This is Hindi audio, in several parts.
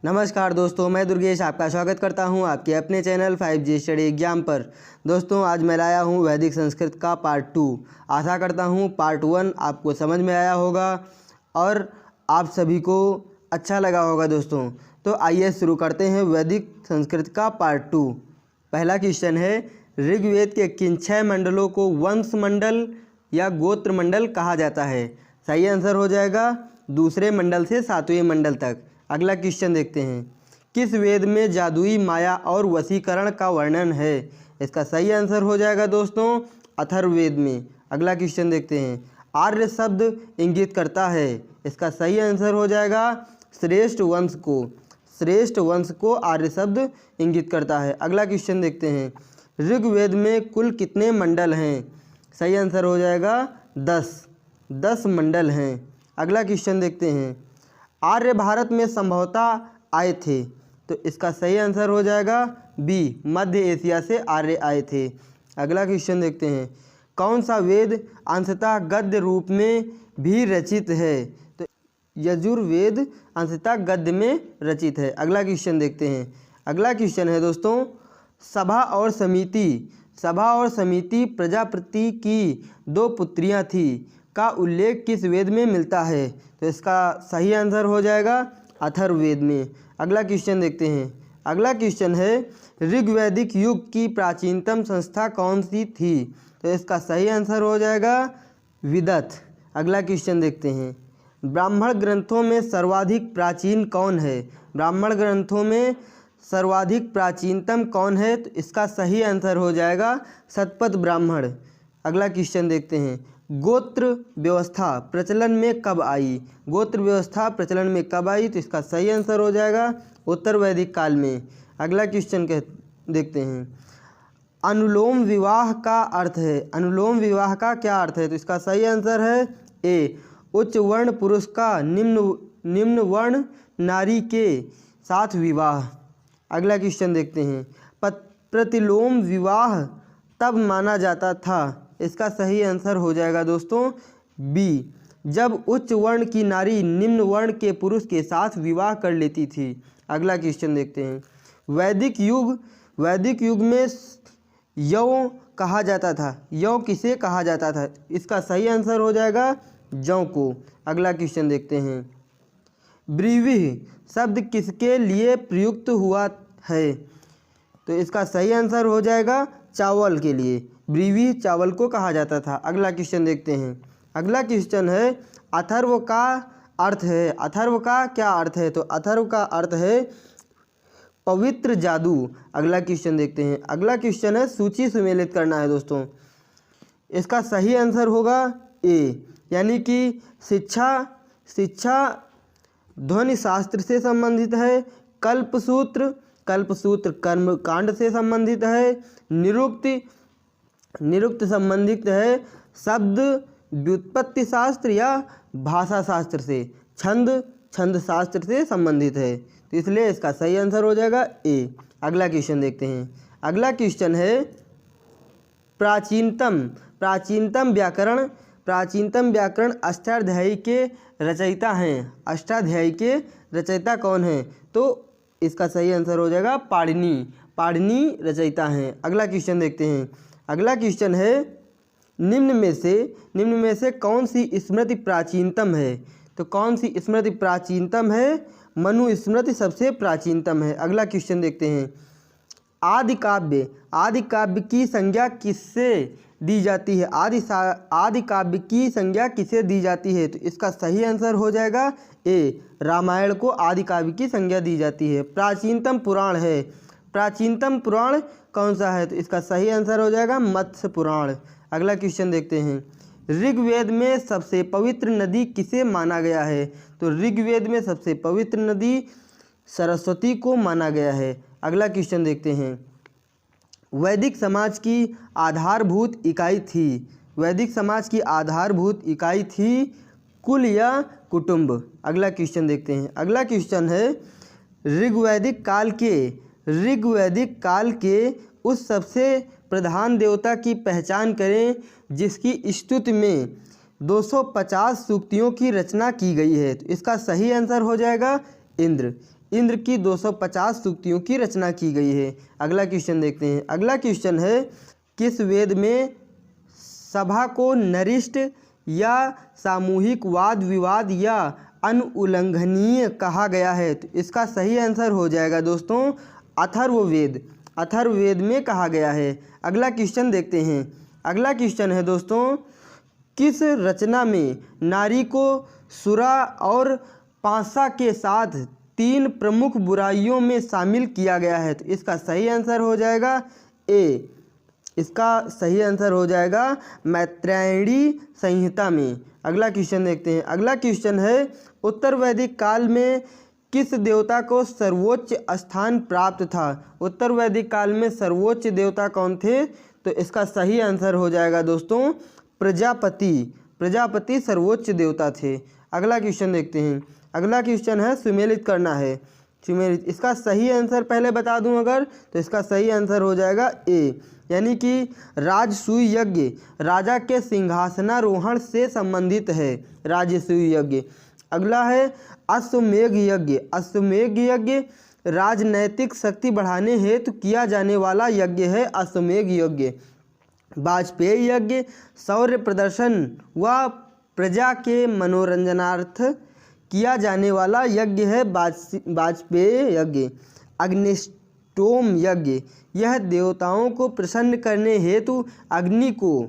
नमस्कार दोस्तों, मैं दुर्गेश आपका स्वागत करता हूं आपके अपने चैनल 5G स्टडी एग्जाम पर। दोस्तों, आज मैं लाया हूं वैदिक संस्कृत का पार्ट 2। आशा करता हूं पार्ट 1 आपको समझ में आया होगा और आप सभी को अच्छा लगा होगा। दोस्तों, तो आइए शुरू करते हैं वैदिक संस्कृत का पार्ट 2। पहला क्वेश्चन है, ऋग्वेद के किन 6 मंडलों को वंश मंडल या गोत्र मंडल कहा जाता है? सही आंसर हो जाएगा दूसरे मंडल से 7वें मंडल तक। अगला क्वेश्चन देखते हैं, किस वेद में जादुई माया और वशीकरण का वर्णन है? इसका सही आंसर हो जाएगा दोस्तों अथर्ववेद में। अगला क्वेश्चन देखते हैं, आर्य शब्द इंगित करता है? इसका सही आंसर हो जाएगा श्रेष्ठ वंश को। श्रेष्ठ वंश को आर्य शब्द इंगित करता है। अगला क्वेश्चन देखते हैं, ऋग्वेद में कुल कितने मंडल हैं? सही आंसर हो जाएगा 10 मंडल हैं। अगला क्वेश्चन देखते हैं, आर्य भारत में संभवतः आए थे? तो इसका सही आंसर हो जाएगा बी, मध्य एशिया से आर्य आए थे। अगला क्वेश्चन देखते हैं, कौन सा वेद अंशतः गद्य रूप में भी रचित है? तो यजुर्वेद अंशतः गद्य में रचित है। अगला क्वेश्चन देखते हैं, अगला क्वेश्चन है दोस्तों, सभा और समिति प्रजापति की 2 पुत्रियां थी का उल्लेख किस वेद में मिलता है? तो इसका सही आंसर हो जाएगा अथर्ववेद में। अगला क्वेश्चन देखते हैं, अगला क्वेश्चन है, ऋग्वैदिक युग की प्राचीनतम संस्था कौन सी थी? तो इसका सही आंसर हो जाएगा विदत। अगला क्वेश्चन देखते हैं, ब्राह्मण ग्रंथों में सर्वाधिक प्राचीन कौन है? ब्राह्मण ग्रंथों में सर्वाधिक प्राचीनतम कौन है? तो इसका सही आंसर हो जाएगा शतपथ ब्राह्मण। अगला क्वेश्चन देखते हैं, गोत्र व्यवस्था प्रचलन में कब आई? गोत्र व्यवस्था प्रचलन में कब आई? तो इसका सही आंसर हो जाएगा उत्तर वैदिक काल में। अगला क्वेश्चन देखते हैं, अनुलोम विवाह का अर्थ है? अनुलोम विवाह का क्या अर्थ है? तो इसका सही आंसर है ए, उच्च वर्ण पुरुष का निम्न वर्ण नारी के साथ विवाह। अगला क्वेश्चन देखते हैं, प्रतिलोम विवाह तब माना जाता था? इसका सही आंसर हो जाएगा दोस्तों बी, जब उच्च वर्ण की नारी निम्न वर्ण के पुरुष के साथ विवाह कर लेती थी। अगला क्वेश्चन देखते हैं, वैदिक युग में यौ कहा जाता था? यौ किसे कहा जाता था? इसका सही आंसर हो जाएगा जौ को। अगला क्वेश्चन देखते हैं, ब्रीविह शब्द किसके लिए प्रयुक्त हुआ है? तो इसका सही आंसर हो जाएगा चावल के लिए। ब्रीवी चावल को कहा जाता था। अगला क्वेश्चन देखते हैं, अगला क्वेश्चन है, अथर्व का अर्थ है? अथर्व का क्या अर्थ है? तो अथर्व का अर्थ है पवित्र जादू। अगला क्वेश्चन देखते हैं, अगला क्वेश्चन है, सूची सुमेलित करना है दोस्तों। इसका सही आंसर होगा ए, यानी कि शिक्षा ध्वनि शास्त्र से संबंधित है, कल्पसूत्र कर्मकांड से संबंधित है, निरुक्त संबंधित है, शब्द व्युत्पत्ति शास्त्र या भाषा शास्त्र से, छंद शास्त्र से संबंधित है। तो इसलिए इसका सही आंसर हो जाएगा ए। अगला क्वेश्चन देखते हैं, अगला क्वेश्चन है, प्राचीनतम व्याकरण अष्टाध्यायी के रचयिता हैं? अष्टाध्यायी के रचयिता कौन हैं? तो इसका सही आंसर हो जाएगा पाणिनि रचयिता हैं। अगला क्वेश्चन देखते हैं, अगला क्वेश्चन है, निम्न में से कौन सी स्मृति प्राचीनतम है? तो कौन सी स्मृति प्राचीनतम है? मनु स्मृति सबसे प्राचीनतम है। अगला क्वेश्चन देखते हैं, आदि काव्य की संज्ञा किससे दी जाती है? आदि काव्य की संज्ञा किसे दी जाती है? तो इसका सही आंसर हो जाएगा ए, रामायण को आदि काव्य की संज्ञा दी जाती है। प्राचीनतम पुराण कौन सा है? तो इसका सही आंसर हो जाएगा मत्स्य पुराण। अगला क्वेश्चन देखते हैं, ऋग्वेद में सबसे पवित्र नदी किसे माना गया है? तो ऋग्वेद में सबसे पवित्र नदी सरस्वती को माना गया है। अगला क्वेश्चन देखते हैं, वैदिक समाज की आधारभूत इकाई थी कुल या कुटुंब? अगला क्वेश्चन देखते हैं, अगला क्वेश्चन है, ऋग्वैदिक काल के उस सबसे प्रधान देवता की पहचान करें जिसकी स्तुति में 250 सूक्तियों की रचना की गई है। तो इसका सही आंसर हो जाएगा इंद्र। इंद्र की 250 सूक्तियों की रचना की गई है। अगला क्वेश्चन देखते हैं। अगला क्वेश्चन है, किस वेद में सभा को नरिष्ट या सामूहिक वाद विवाद या अनुल्लंघनीय कहा गया है? तो इसका सही आंसर हो जाएगा दोस्तों अथर्ववेद। अथर्ववेद में कहा गया है। अगला क्वेश्चन देखते हैं। अगला क्वेश्चन है दोस्तों, किस रचना में नारी को सुरा और पासा के साथ 3 प्रमुख बुराइयों में शामिल किया गया है? तो इसका सही आंसर हो जाएगा ए। इसका सही आंसर हो जाएगा मैत्रेयणी संहिता में। अगला क्वेश्चन देखते हैं। अगला क्वेश्चन है, उत्तर वैदिक काल में किस देवता को सर्वोच्च स्थान प्राप्त था? उत्तर वैदिक काल में सर्वोच्च देवता कौन थे? तो इसका सही आंसर हो जाएगा दोस्तों प्रजापति। प्रजापति सर्वोच्च देवता थे। अगला क्वेश्चन देखते हैं। अगला क्वेश्चन है, सुमेलित करना है। सुमेलित, इसका सही आंसर पहले बता दूं अगर, तो इसका सही आंसर हो जाएगा ए, यानी कि राजसूय यज्ञ राजा के सिंहासनारोहण से संबंधित है। राजसूय यज्ञ। अगला है अश्वमेघ यज्ञ। अश्वमेघ यज्ञ राजनैतिक शक्ति बढ़ाने हेतु किया जाने वाला यज्ञ है अश्वमेघ यज्ञ। वाजपेयी यज्ञ शौर्य प्रदर्शन व प्रजा के मनोरंजनार्थ किया जाने वाला यज्ञ है वाजपेयी यज्ञ। अग्निष्टोम यज्ञ यह देवताओं को प्रसन्न करने हेतु अग्नि को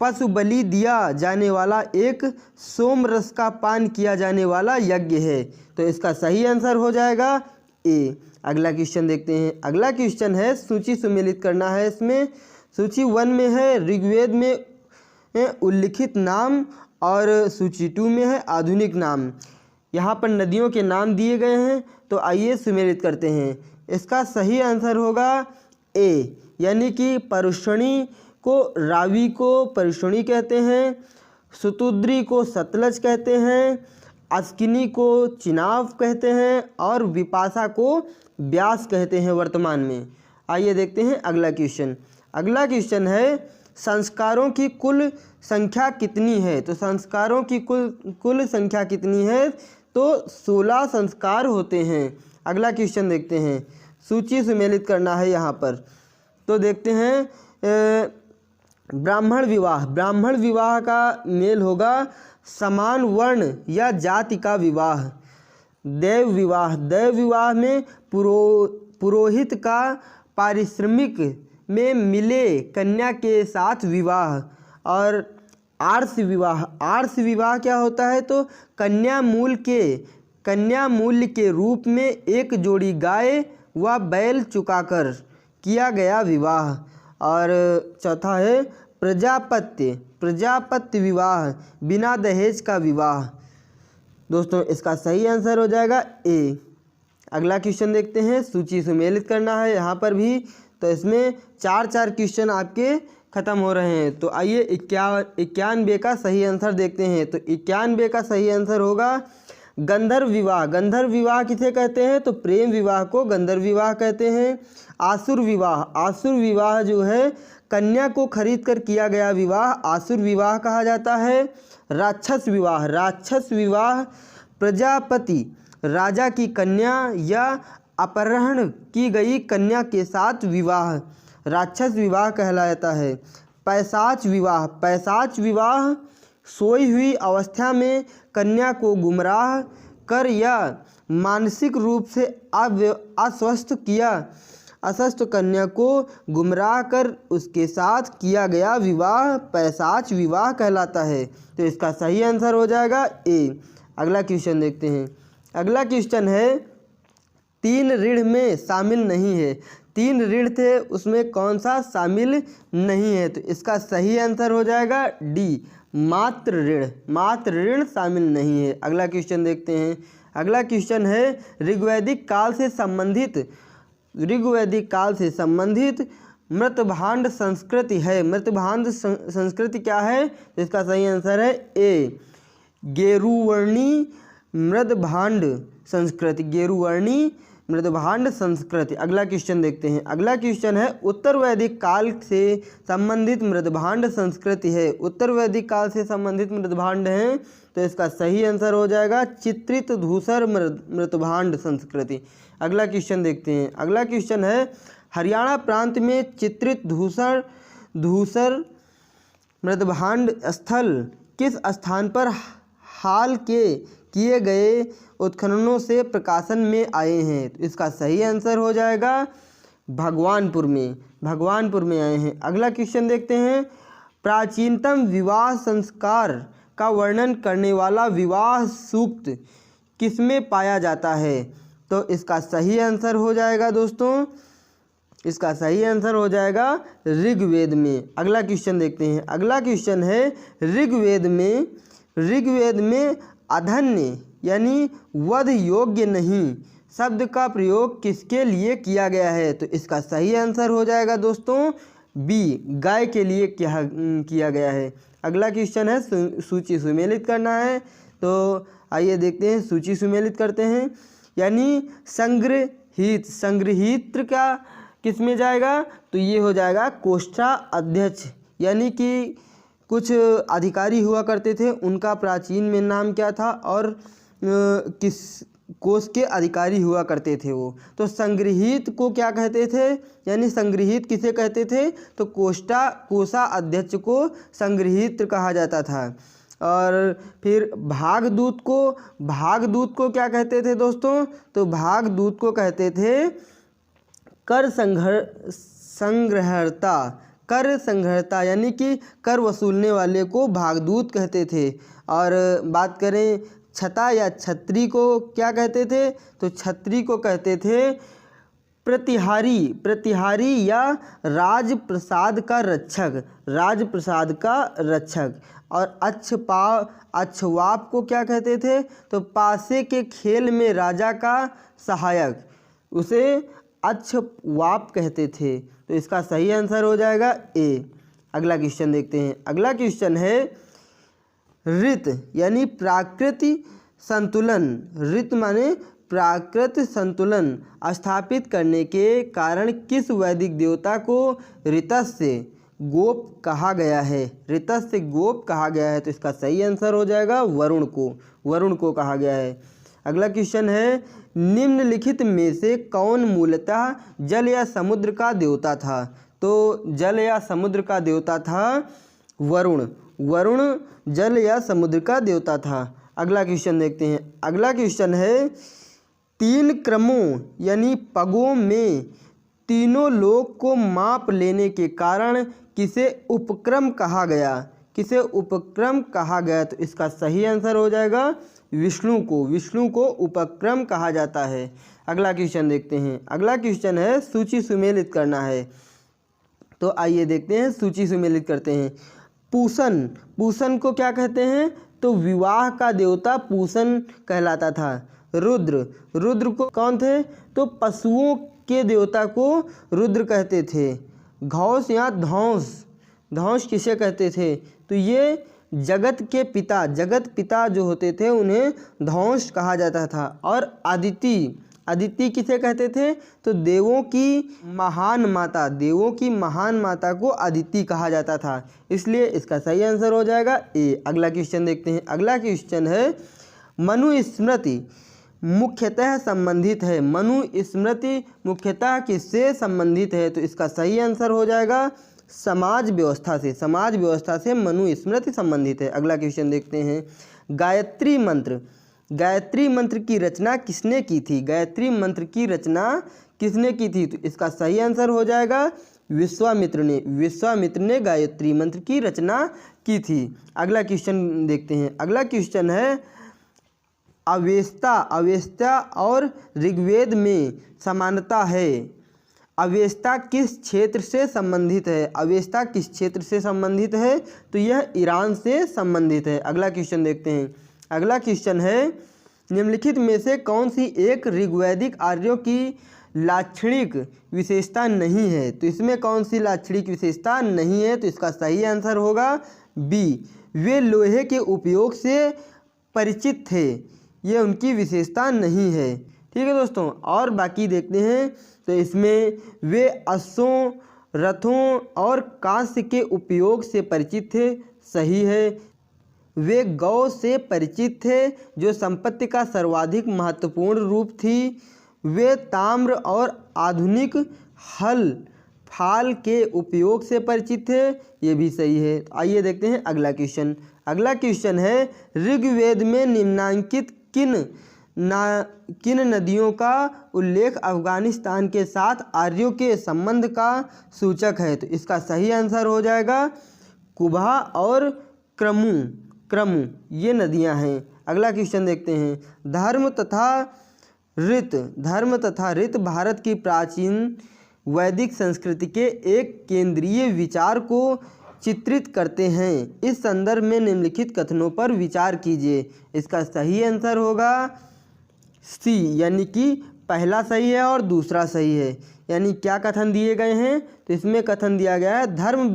पशु बलि दिया जाने वाला एक सोम रस का पान किया जाने वाला यज्ञ है। तो इसका सही आंसर हो जाएगा ए। अगला क्वेश्चन देखते हैं। अगला क्वेश्चन है, सूची सुमेलित करना है। इसमें सूची 1 में है ऋग्वेद में उल्लिखित नाम और सूची 2 में है आधुनिक नाम। यहाँ पर नदियों के नाम दिए गए हैं, तो आइए सुमेलित करते हैं। इसका सही आंसर होगा ए, यानी कि परुष्णी को रावी को परुष्णी कहते हैं, सुतुद्री को सतलज कहते हैं, अस्किनी को चिनाब कहते हैं और विपाशा को व्यास कहते हैं वर्तमान में। आइए देखते हैं अगला क्वेश्चन। अगला क्वेश्चन है, संस्कारों की कुल संख्या कितनी है? तो संस्कारों की कुल संख्या कितनी है? तो 16 संस्कार होते हैं। अगला क्वेश्चन देखते हैं। सूची सुमेलित करना है यहाँ पर। तो देखते हैं ब्राह्मण विवाह। ब्राह्मण विवाह का मेल होगा समान वर्ण या जाति का विवाह। देव विवाह। देव विवाह में पुरोहित का पारिश्रमिक में मिले कन्या के साथ विवाह। और आर्ष विवाह। आर्ष विवाह क्या होता है? तो कन्या मूल्य के रूप में एक जोड़ी गाय व बैल चुकाकर किया गया विवाह। और चौथा है प्रजापत्य विवाह, बिना दहेज का विवाह। दोस्तों इसका सही आंसर हो जाएगा ए। अगला क्वेश्चन देखते हैं। सूची सुमेलित करना है यहाँ पर भी। तो इसमें 4 क्वेश्चन आपके ख़त्म हो रहे हैं। तो आइए 91 का सही आंसर देखते हैं। तो 91 का सही आंसर होगा गंधर्व विवाह। गंधर्व विवाह किसे कहते हैं? तो प्रेम विवाह को गंधर्व विवाह कहते हैं। आसुर विवाह। आसुर विवाह जो है कन्या को खरीद कर किया गया विवाह आसुर विवाह कहा जाता है। राक्षस विवाह। राक्षस विवाह प्रजापति राजा की कन्या या अपहरण की गई कन्या के साथ विवाह राक्षस विवाह कहलाता है। पैशाच विवाह। पैशाच विवाह सोई हुई अवस्था में कन्या को गुमराह कर या मानसिक रूप से अस्वस्थ कन्या को गुमराह कर उसके साथ किया गया विवाह पैशाच विवाह कहलाता है। तो इसका सही आंसर हो जाएगा ए। अगला क्वेश्चन देखते हैं। अगला क्वेश्चन है 3 ऋण में शामिल नहीं है। 3 ऋण थे, उसमें कौन सा शामिल नहीं है? तो इसका सही आंसर हो जाएगा डी, मात्र ऋण। मात्र ऋण शामिल नहीं है। अगला क्वेश्चन देखते हैं। अगला क्वेश्चन है ऋग्वैदिक काल से संबंधित मृतभांड संस्कृति है। मृतभांड संस्कृति क्या है? तो इसका सही आंसर है ए, गेरुवर्णी मृदभांड संस्कृति। गेरुवर्णी मृदभांड संस्कृति। अगला क्वेश्चन देखते हैं। अगला क्वेश्चन है उत्तर वैदिक काल से संबंधित मृदभांड संस्कृति है। उत्तर वैदिक काल से संबंधित मृदभांड हैं, तो तो इसका सही आंसर हो जाएगा चित्रित धूसर मृतभांड संस्कृति। अगला क्वेश्चन देखते हैं। अगला क्वेश्चन है हरियाणा प्रांत में चित्रित धूसर मृतभांड स्थल किस स्थान पर हाल के किए गए उत्खननों से प्रकाशन में आए हैं? तो इसका सही आंसर हो जाएगा भगवानपुर में आए हैं। अगला क्वेश्चन देखते हैं प्राचीनतम विवाह संस्कार का वर्णन करने वाला विवाह सूक्त किसमें पाया जाता है? तो इसका सही आंसर हो जाएगा दोस्तों, इसका सही आंसर हो जाएगा ऋग्वेद में। अगला क्वेश्चन देखते हैं। अगला क्वेश्चन है ऋग्वेद में अधन्य यानी वध योग्य नहीं शब्द का प्रयोग किसके लिए किया गया है? तो इसका सही आंसर हो जाएगा दोस्तों बी, गाय के लिए किया गया है। अगला क्वेश्चन है सूची सुमेलित करना है, तो आइए देखते हैं सूची सुमेलित करते हैं। यानी संग्रहित का किस में जाएगा? तो ये हो जाएगा कोषाध्यक्ष, यानी कि कुछ अधिकारी हुआ करते थे, उनका प्राचीन में नाम क्या था और किस कोष के अधिकारी हुआ करते थे वो। तो संग्रहित को क्या कहते थे, यानी संग्रहित किसे कहते थे? तो कोषाध्यक्ष को संग्रहित कहा जाता था। और फिर भागदूत को क्या कहते थे दोस्तों? तो भागदूत को कहते थे कर संग्रहर्ता, यानी कि कर वसूलने वाले को भागदूत कहते थे। और बात करें छता या छत्री को क्या कहते थे? तो छत्री को कहते थे प्रतिहारी या राजप्रसाद का रक्षक। और अच्छवाप को क्या कहते थे? तो पासे के खेल में राजा का सहायक, उसे अच्छवाप कहते थे। तो इसका सही आंसर हो जाएगा ए। अगला क्वेश्चन देखते हैं। अगला क्वेश्चन है ऋत यानी प्राकृतिक संतुलन, ऋत माने प्राकृतिक संतुलन स्थापित करने के कारण किस वैदिक देवता को ऋतस्य गोप कहा गया है? ऋतस्य गोप कहा गया है। तो इसका सही आंसर हो जाएगा वरुण को कहा गया है। अगला क्वेश्चन है निम्नलिखित में से कौन मूलतः जल या समुद्र का देवता था? तो जल या समुद्र का देवता था वरुण जल या समुद्र का देवता था। अगला क्वेश्चन देखते हैं। अगला क्वेश्चन है 3 क्रमों यानी पगों में तीनों लोक को माप लेने के कारण किसे उपक्रम कहा गया? तो इसका सही आंसर हो जाएगा विष्णु को उपक्रम कहा जाता है। अगला क्वेश्चन देखते हैं। अगला क्वेश्चन है सूची सुमेलित करना है, तो आइए देखते हैं सूची सुमेलित करते हैं। पूषण को क्या कहते हैं? तो विवाह का देवता पूषण कहलाता था। रुद्र को कौन थे? तो पशुओं के देवता को रुद्र कहते थे। घौस या धौंस किसे कहते थे? तो ये जगत पिता जो होते थे उन्हें धौंस कहा जाता था। और अदिति किसे कहते थे? तो देवों की महान माता को अदिति कहा जाता था, इसलिए इसका सही आंसर हो जाएगा ए। अगला क्वेश्चन देखते हैं। अगला क्वेश्चन है मनुस्मृति मुख्यतः संबंधित है। मनुस्मृति मुख्यतः किससे संबंधित है? तो इसका सही आंसर हो जाएगा समाज व्यवस्था से मनुस्मृति संबंधित है। अगला क्वेश्चन देखते हैं। गायत्री मंत्र की रचना किसने की थी? तो इसका सही आंसर हो जाएगा विश्वामित्र ने गायत्री मंत्र की रचना की थी। अगला क्वेश्चन देखते हैं। अगला क्वेश्चन है अवेस्ता और ऋग्वेद में समानता है। अवेस्ता किस क्षेत्र से संबंधित है? तो यह ईरान से संबंधित है। अगला क्वेश्चन देखते हैं। अगला क्वेश्चन है निम्नलिखित में से कौन सी एक ऋग्वैदिक आर्यों की लाक्षणिक विशेषता नहीं है? तो इसमें कौन सी लाक्षणिक विशेषता नहीं है? तो इसका सही आंसर होगा बी, वे लोहे के उपयोग से परिचित थे, ये उनकी विशेषता नहीं है। ठीक है दोस्तों, और बाकी देखते हैं। तो इसमें वे अश्वों, रथों और कांस्य के उपयोग से परिचित थे, सही है। वे गौ से परिचित थे जो संपत्ति का सर्वाधिक महत्वपूर्ण रूप थी। वे ताम्र और आधुनिक हल फाल के उपयोग से परिचित थे। ये भी सही है। आइए देखते हैं अगला क्वेश्चन। अगला क्वेश्चन है ऋग्वेद में निम्नांकित किन नदियों का उल्लेख अफगानिस्तान के साथ आर्यों के संबंध का सूचक है? तो इसका सही आंसर हो जाएगा कुबा और क्रमु ये नदियां हैं। अगला क्वेश्चन देखते हैं। धर्म तथा रीत भारत की प्राचीन वैदिक संस्कृति के एक केंद्रीय विचार को चित्रित करते हैं। इस संदर्भ में निम्नलिखित कथनों पर विचार कीजिए। इसका सही आंसर होगा सी, यानी कि पहला सही है और दूसरा सही है। यानी क्या कथन दिए गए हैं? तो इसमें कथन दिया गया है धर्म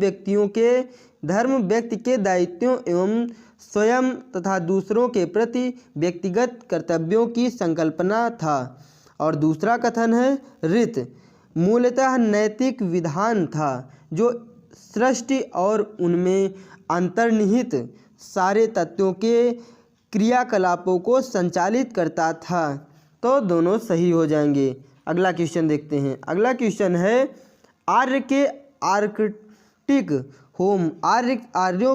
व्यक्ति के दायित्वों एवं स्वयं तथा दूसरों के प्रति व्यक्तिगत कर्तव्यों की संकल्पना था। और दूसरा कथन है रीत मूलतः नैतिक विधान था जो सृष्टि और उनमें अंतर्निहित सारे तत्वों के क्रियाकलापों को संचालित करता था। तो दोनों सही हो जाएंगे। अगला क्वेश्चन देखते हैं। अगला क्वेश्चन है आर्यों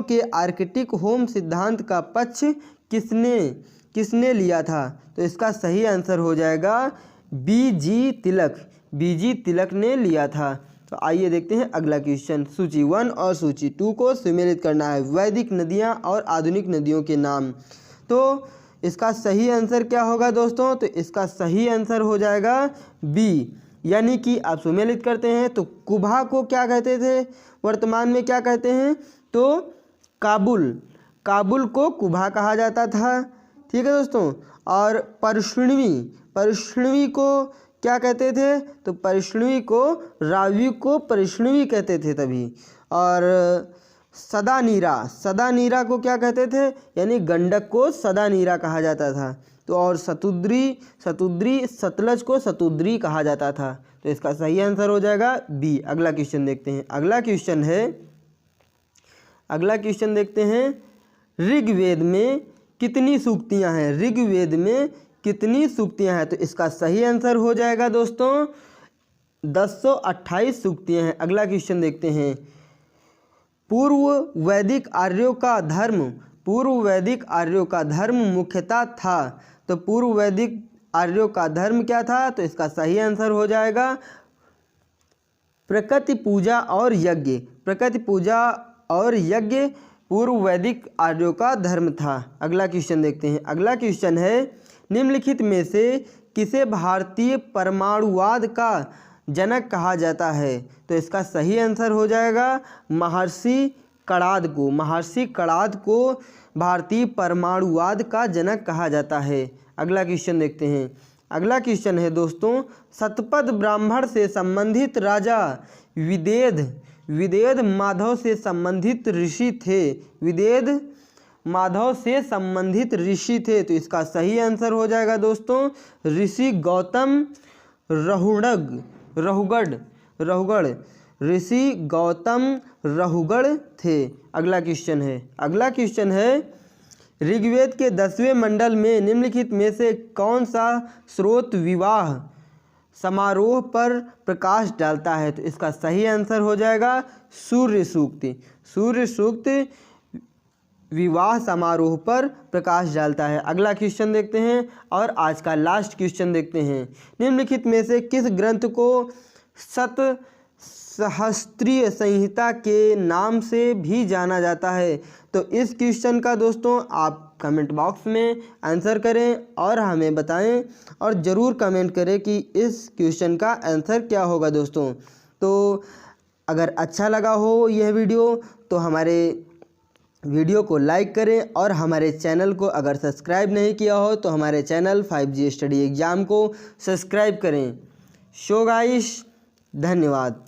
के आर्कटिक होम सिद्धांत का पक्ष किसने लिया था? तो इसका सही आंसर हो जाएगा बीजी तिलक ने लिया था। तो आइए देखते हैं अगला क्वेश्चन। सूची 1 और सूची 2 को सम्मिलित करना है। वैदिक नदियां और आधुनिक नदियों के नाम। तो इसका सही आंसर क्या होगा दोस्तों? तो इसका सही आंसर हो जाएगा बी, यानी कि आप सम्मिलित करते हैं तो कुबा को क्या कहते थे, वर्तमान में क्या कहते हैं? तो काबुल को कुबा कहा जाता था। ठीक है दोस्तों। और परिष्णवी को क्या कहते थे? तो परिष्णवी को रावी को परिष्णवी कहते थे तभी। और सदानीरा को क्या कहते थे? यानी गंडक को सदानीरा कहा जाता था। तो और सतुद्री सतलज को सतुद्री कहा जाता था। तो इसका सही आंसर हो जाएगा बी। अगला क्वेश्चन देखते हैं। अगला क्वेश्चन देखते हैं। ऋग्वेद में कितनी सूक्तियाँ हैं? ऋग्वेद में कितनी सूक्तियाँ हैं? तो इसका सही आंसर हो जाएगा दोस्तों 1028 सूक्तियाँ हैं। अगला क्वेश्चन देखते हैं। पूर्व वैदिक आर्यों का धर्म मुख्यतः था। तो पूर्व वैदिक आर्यों का धर्म क्या था? तो इसका सही आंसर हो जाएगा प्रकृति पूजा और यज्ञ पूर्व वैदिक आर्यों का धर्म था। अगला क्वेश्चन देखते हैं। अगला क्वेश्चन है निम्नलिखित में से किसे भारतीय परमाणुवाद का जनक कहा जाता है? तो इसका सही आंसर हो जाएगा महर्षि कणाद को भारतीय परमाणुवाद का जनक कहा जाता है। अगला क्वेश्चन देखते हैं। अगला क्वेश्चन है दोस्तों। सतपथ ब्राह्मण से संबंधित राजा विदेध माधव से संबंधित ऋषि थे। तो इसका सही आंसर हो जाएगा दोस्तों ऋषि गौतम रहुगढ़ थे। अगला क्वेश्चन है ऋग्वेद के 10वें मंडल में निम्नलिखित में से कौन सा स्रोत विवाह समारोह पर प्रकाश डालता है? तो इसका सही आंसर हो जाएगा सूर्य सूक्त विवाह समारोह पर प्रकाश डालता है। अगला क्वेश्चन देखते हैं और आज का लास्ट क्वेश्चन देखते हैं। निम्नलिखित में से किस ग्रंथ को सहस्त्रीय संहिता के नाम से भी जाना जाता है? तो इस क्वेश्चन का दोस्तों आप कमेंट बॉक्स में आंसर करें और हमें बताएं और ज़रूर कमेंट करें कि इस क्वेश्चन का आंसर क्या होगा दोस्तों। तो अगर अच्छा लगा हो यह वीडियो तो हमारे वीडियो को लाइक करें और हमारे चैनल को अगर सब्सक्राइब नहीं किया हो तो हमारे चैनल 5G स्टडी एग्ज़ाम को सब्सक्राइब करें। सो गाइस, धन्यवाद।